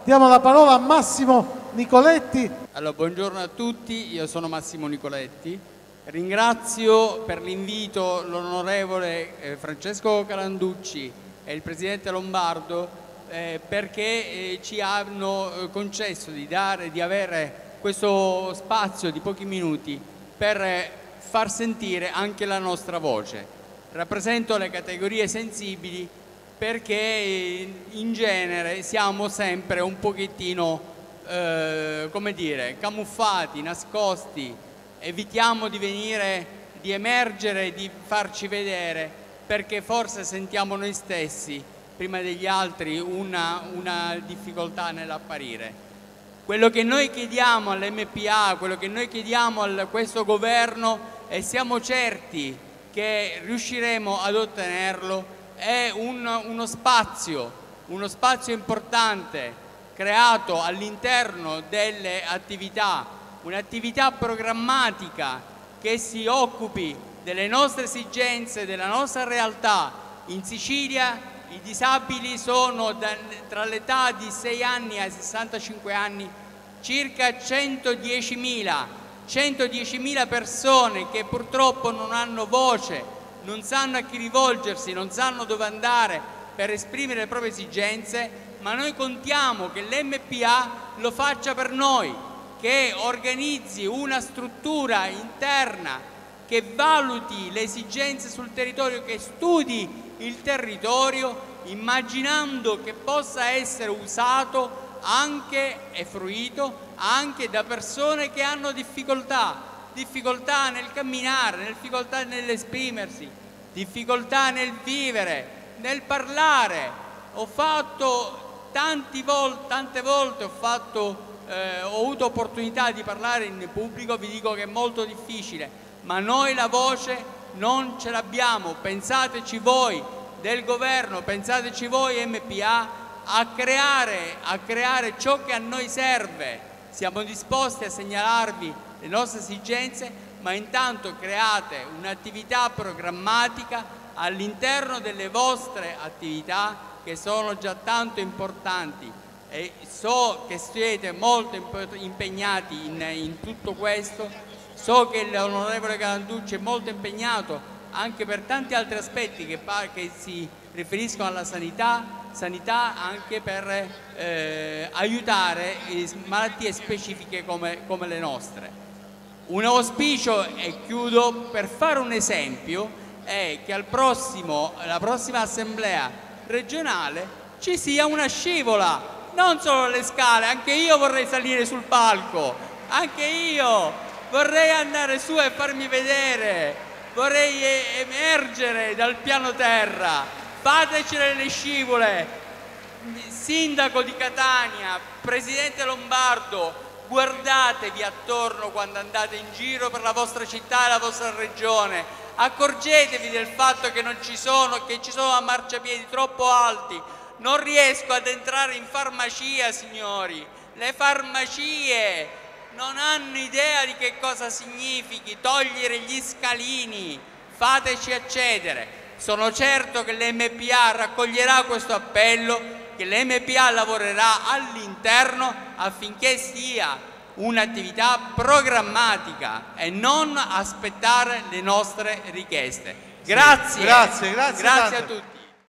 Diamo la parola a Massimo Nicoletti. Allora, buongiorno a tutti, io sono Massimo Nicoletti. Ringrazio per l'invito l'onorevole Francesco Calanducci e il presidente Lombardo perché ci hanno concesso di avere questo spazio di pochi minuti per far sentire anche la nostra voce. Rappresento le categorie sensibili perché in genere siamo sempre un pochettino come dire, camuffati, nascosti, evitiamo di emergere, di farci vedere perché forse sentiamo noi stessi prima degli altri una difficoltà nell'apparire. Quello che noi chiediamo all'MPA, quello che noi chiediamo a questo governo e siamo certi che riusciremo ad ottenerlo è uno spazio importante creato all'interno delle attività, un'attività programmatica che si occupi delle nostre esigenze, della nostra realtà. In Sicilia i disabili sono tra l'età di 6 anni ai 65 anni circa 110.000 persone che purtroppo non hanno voce, non sanno a chi rivolgersi, non sanno dove andare per esprimere le proprie esigenze, ma noi contiamo che l'MPA lo faccia per noi, che organizzi una struttura interna, che valuti le esigenze sul territorio, che studi il territorio, immaginando che possa essere usato anche e fruito anche da persone che hanno difficoltà nel camminare, difficoltà nell'esprimersi, difficoltà nel vivere, nel parlare. Ho fatto tante volte ho avuto opportunità di parlare in pubblico, vi dico che è molto difficile, ma noi la voce non ce l'abbiamo. Pensateci voi del governo, pensateci voi MPA a creare ciò che a noi serve. Siamo disposti a segnalarvi le nostre esigenze, ma intanto create un'attività programmatica all'interno delle vostre attività che sono già tanto importanti, e so che siete molto impegnati in tutto questo, so che l'onorevole Calanducci è molto impegnato anche per tanti altri aspetti che si riferiscono alla sanità anche per aiutare malattie specifiche come le nostre. Un auspicio, e chiudo, per fare un esempio, è che alla prossima assemblea regionale ci sia una scivola, non solo le scale. Anche io vorrei salire sul palco, anche io vorrei andare su e farmi vedere, vorrei emergere dal piano terra. Fatecene le scivole. Sindaco di Catania, presidente Lombardo, guardatevi attorno quando andate in giro per la vostra città e la vostra regione. Accorgetevi del fatto che ci sono a marciapiedi troppo alti. Non riesco ad entrare in farmacia, signori. Le farmacie non hanno idea di che cosa significhi togliere gli scalini. Fateci accedere. Sono certo che l'MPA raccoglierà questo appello, che l'MPA lavorerà all'interno affinché sia un'attività programmatica e non aspettare le nostre richieste. Grazie, grazie grazie a tutti.